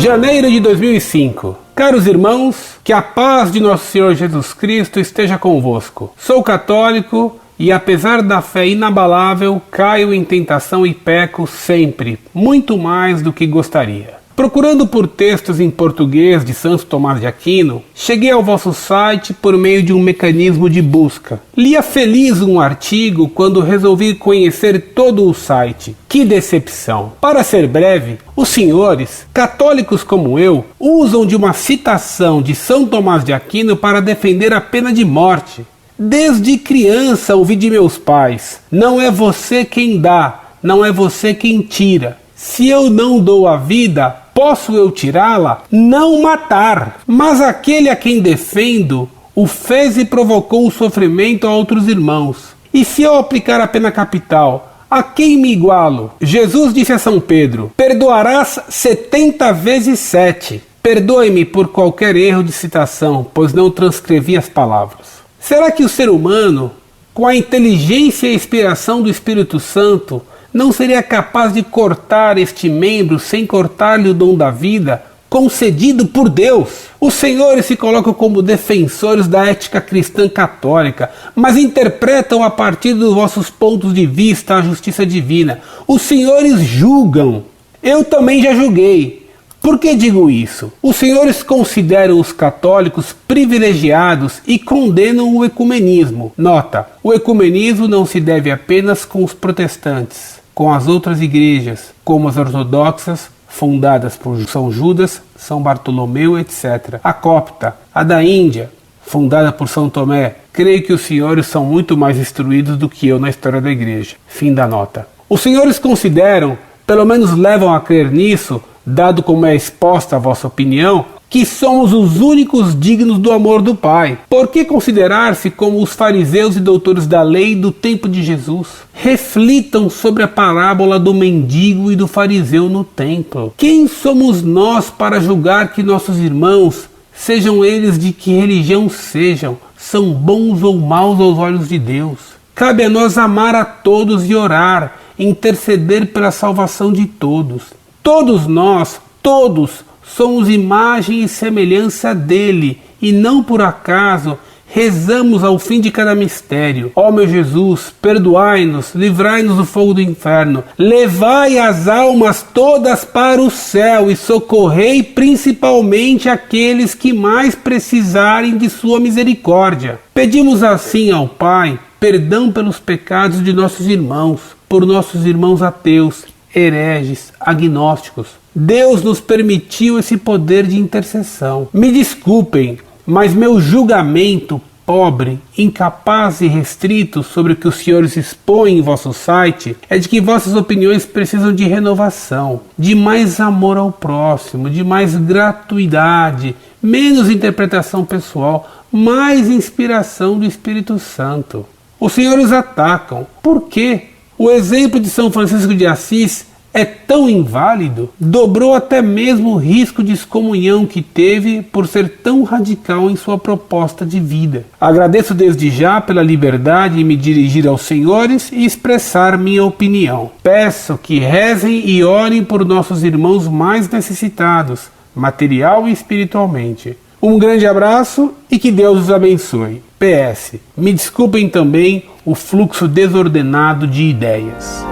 Janeiro de 2005. Caros irmãos, que a paz de nosso Senhor Jesus Cristo esteja convosco. Sou católico e, apesar da fé inabalável, caio em tentação e peco sempre, muito mais do que gostaria. Procurando por textos em português de Santo Tomás de Aquino, cheguei ao vosso site por meio de um mecanismo de busca. Lia feliz um artigo quando resolvi conhecer todo o site. Que decepção! Para ser breve, os senhores, católicos como eu, usam de uma citação de São Tomás de Aquino para defender a pena de morte. Desde criança ouvi de meus pais: não é você quem dá, não é você quem tira. Se eu não dou a vida, posso eu tirá-la? Não matar. Mas aquele a quem defendo o fez e provocou o sofrimento a outros irmãos. E se eu aplicar a pena capital, a quem me igualo? Jesus disse a São Pedro: perdoarás 70 vezes 7. Perdoe-me por qualquer erro de citação, pois não transcrevi as palavras. Será que o ser humano, com a inteligência e a inspiração do Espírito Santo, não seria capaz de cortar este membro sem cortar-lhe o dom da vida, concedido por Deus? Os senhores se colocam como defensores da ética cristã católica, mas interpretam a partir dos vossos pontos de vista a justiça divina. Os senhores julgam. Eu também já julguei. Por que digo isso? Os senhores consideram os católicos privilegiados e condenam o ecumenismo. Nota: o ecumenismo não se deve apenas com os protestantes, com as outras igrejas, como as ortodoxas, fundadas por São Judas, São Bartolomeu, etc. A copta, a da Índia, fundada por São Tomé. Creio que os senhores são muito mais instruídos do que eu na história da igreja. Fim da nota. Os senhores consideram, pelo menos levam a crer nisso, dado como é exposta a vossa opinião, que somos os únicos dignos do amor do Pai. Por que considerar-se como os fariseus e doutores da lei do tempo de Jesus? Reflitam sobre a parábola do mendigo e do fariseu no templo. Quem somos nós para julgar que nossos irmãos, sejam eles de que religião sejam, são bons ou maus aos olhos de Deus? Cabe a nós amar a todos e orar, interceder pela salvação de todos. Todos nós, todos, somos imagem e semelhança dele, e não por acaso rezamos ao fim de cada mistério: ó meu Jesus, perdoai-nos, livrai-nos do fogo do inferno, levai as almas todas para o céu e socorrei principalmente aqueles que mais precisarem de sua misericórdia. Pedimos assim ao Pai perdão pelos pecados de nossos irmãos, por nossos irmãos ateus, hereges, agnósticos. Deus nos permitiu esse poder de intercessão. Me desculpem, mas meu julgamento pobre, incapaz e restrito sobre o que os senhores expõem em vosso site é de que vossas opiniões precisam de renovação, de mais amor ao próximo, de mais gratuidade, menos interpretação pessoal, mais inspiração do Espírito Santo. Os senhores atacam. Por quê? O exemplo de São Francisco de Assis é tão inválido, dobrou até mesmo o risco de excomunhão que teve por ser tão radical em sua proposta de vida. Agradeço desde já pela liberdade em me dirigir aos senhores e expressar minha opinião. Peço que rezem e orem por nossos irmãos mais necessitados, material e espiritualmente. Um grande abraço e que Deus os abençoe. PS. Me desculpem também o fluxo desordenado de ideias.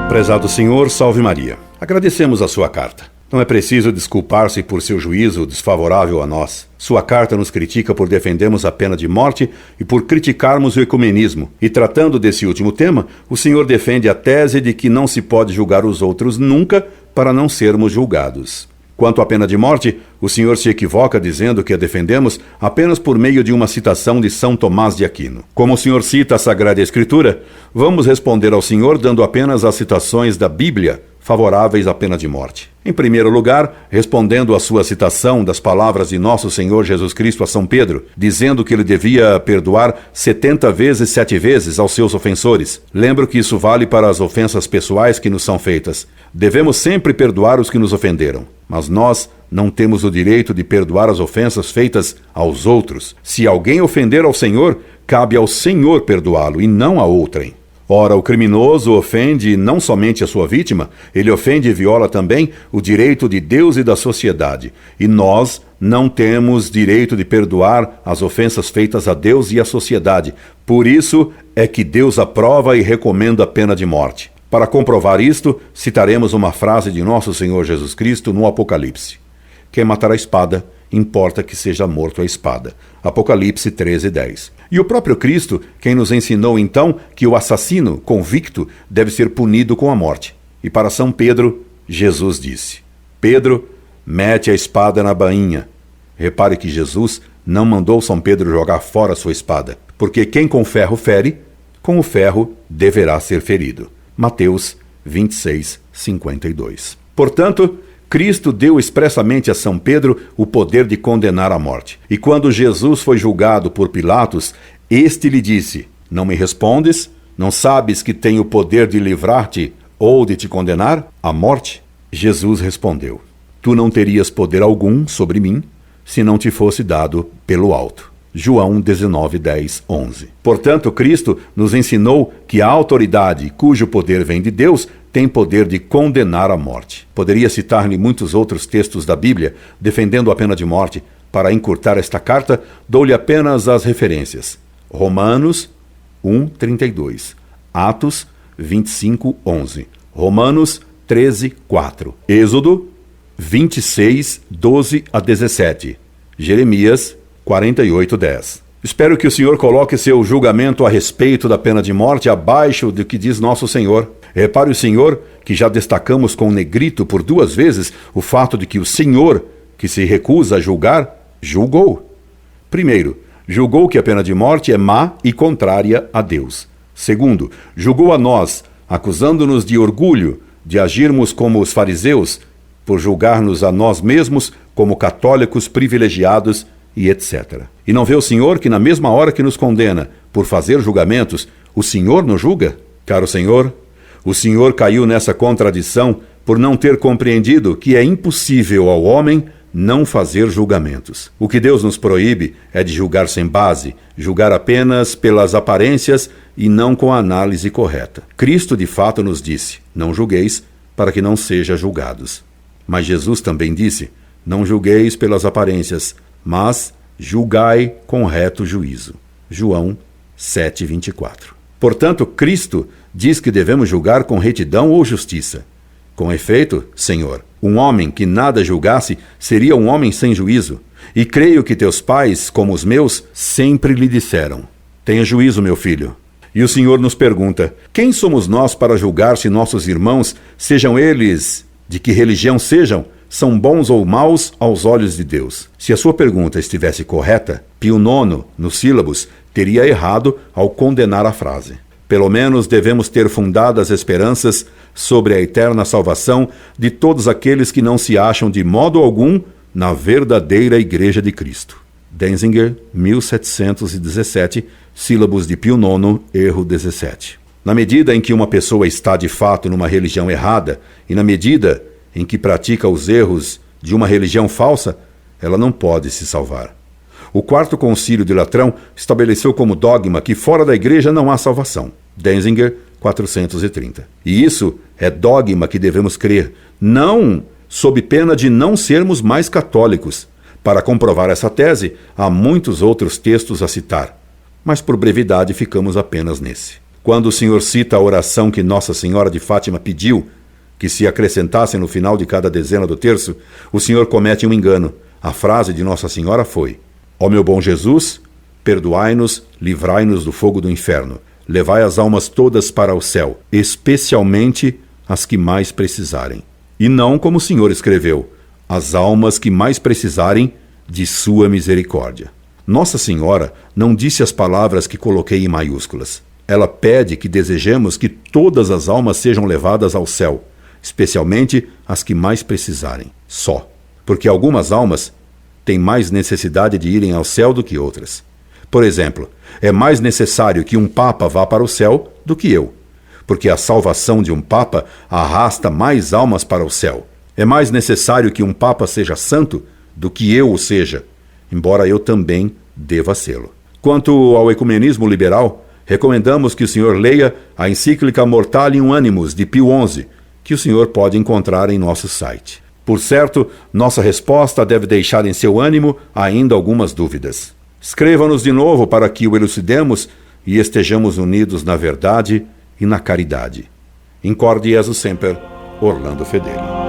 Prezado Senhor, salve Maria. Agradecemos a sua carta. Não é preciso desculpar-se por seu juízo desfavorável a nós. Sua carta nos critica por defendermos a pena de morte e por criticarmos o ecumenismo. E tratando desse último tema, o Senhor defende a tese de que não se pode julgar os outros nunca para não sermos julgados. Quanto à pena de morte, o senhor se equivoca dizendo que a defendemos apenas por meio de uma citação de São Tomás de Aquino. Como o senhor cita a Sagrada Escritura, vamos responder ao senhor dando apenas as citações da Bíblia favoráveis à pena de morte. Em primeiro lugar, respondendo à sua citação das palavras de nosso Senhor Jesus Cristo a São Pedro, dizendo que ele devia perdoar 70 vezes 7 vezes aos seus ofensores. Lembro que isso vale para as ofensas pessoais que nos são feitas. Devemos sempre perdoar os que nos ofenderam, mas nós não temos o direito de perdoar as ofensas feitas aos outros. Se alguém ofender ao Senhor, cabe ao Senhor perdoá-lo e não a outrem. Ora, o criminoso ofende não somente a sua vítima, ele ofende e viola também o direito de Deus e da sociedade. E nós não temos direito de perdoar as ofensas feitas a Deus e à sociedade. Por isso é que Deus aprova e recomenda a pena de morte. Para comprovar isto, citaremos uma frase de nosso Senhor Jesus Cristo no Apocalipse. Quem matar a espada, importa que seja morto a espada. Apocalipse 13:10. E o próprio Cristo, quem nos ensinou então que o assassino convicto deve ser punido com a morte. E para São Pedro, Jesus disse: Pedro, mete a espada na bainha. Repare que Jesus não mandou São Pedro jogar fora sua espada, porque quem com ferro fere, com o ferro deverá ser ferido. Mateus 26:52. Portanto, Cristo deu expressamente a São Pedro o poder de condenar à morte. E quando Jesus foi julgado por Pilatos, este lhe disse: Não me respondes? Não sabes que tenho o poder de livrar-te ou de te condenar à morte? Jesus respondeu: Tu não terias poder algum sobre mim, se não te fosse dado pelo alto. João 19:10-11. Portanto, Cristo nos ensinou que a autoridade, cujo poder vem de Deus, tem poder de condenar à morte. Poderia citar-lhe muitos outros textos da Bíblia defendendo a pena de morte. Para encurtar esta carta, dou-lhe apenas as referências. Romanos 1:32, Atos 25:11, Romanos 13:4, Êxodo 26:12-17, Jeremias 48:10. Espero que o Senhor coloque seu julgamento a respeito da pena de morte abaixo do que diz nosso Senhor. Repare o Senhor que já destacamos com negrito por 2 vezes o fato de que o Senhor, que se recusa a julgar, julgou. Primeiro, julgou que a pena de morte é má e contrária a Deus. Segundo, julgou a nós, acusando-nos de orgulho, de agirmos como os fariseus, por julgar-nos a nós mesmos como católicos privilegiados e etc. E não vê o Senhor que na mesma hora que nos condena por fazer julgamentos, o Senhor nos julga? Caro Senhor, o Senhor caiu nessa contradição por não ter compreendido que é impossível ao homem não fazer julgamentos. O que Deus nos proíbe é de julgar sem base, julgar apenas pelas aparências e não com a análise correta. Cristo de fato nos disse: não julgueis para que não sejam julgados. Mas Jesus também disse: não julgueis pelas aparências, mas julgai com reto juízo. João 7:24. Portanto, Cristo diz que devemos julgar com retidão ou justiça. Com efeito, Senhor, um homem que nada julgasse seria um homem sem juízo. E creio que teus pais, como os meus, sempre lhe disseram: tenha juízo, meu filho. E o Senhor nos pergunta: quem somos nós para julgar se nossos irmãos, sejam eles de que religião sejam, são bons ou maus aos olhos de Deus? Se a sua pergunta estivesse correta, Pio IX, nos sílabos, teria errado ao condenar a frase. Pelo menos devemos ter fundadas esperanças sobre a eterna salvação de todos aqueles que não se acham de modo algum na verdadeira Igreja de Cristo. Denzinger, 1717, sílabos de Pio IX, erro 17. Na medida em que uma pessoa está de fato numa religião errada, e na medida em que pratica os erros de uma religião falsa, ela não pode se salvar. O Quarto Concílio de Latrão estabeleceu como dogma que fora da Igreja não há salvação. Denzinger, 430. E isso é dogma que devemos crer, não sob pena de não sermos mais católicos. Para comprovar essa tese, há muitos outros textos a citar, mas por brevidade ficamos apenas nesse. Quando o Senhor cita a oração que Nossa Senhora de Fátima pediu que se acrescentasse no final de cada dezena do terço, o Senhor comete um engano. A frase de Nossa Senhora foi: ó meu bom Jesus, perdoai-nos, livrai-nos do fogo do inferno, levai as almas todas para o céu, especialmente as que mais precisarem. E não como o Senhor escreveu: as almas que mais precisarem de sua misericórdia. Nossa Senhora não disse as palavras que coloquei em maiúsculas. Ela pede que desejemos que todas as almas sejam levadas ao céu, especialmente as que mais precisarem. Só. Porque algumas almas têm mais necessidade de irem ao céu do que outras. Por exemplo, é mais necessário que um papa vá para o céu do que eu, porque a salvação de um papa arrasta mais almas para o céu. É mais necessário que um papa seja santo do que eu o seja, embora eu também deva sê-lo. Quanto ao ecumenismo liberal, recomendamos que o senhor leia a encíclica Mortalium Animus, de Pio XI, que o senhor pode encontrar em nosso site. Por certo, nossa resposta deve deixar em seu ânimo ainda algumas dúvidas. Escreva-nos de novo para que o elucidemos e estejamos unidos na verdade e na caridade. Incorde Jesus Semper, Orlando Fedeli.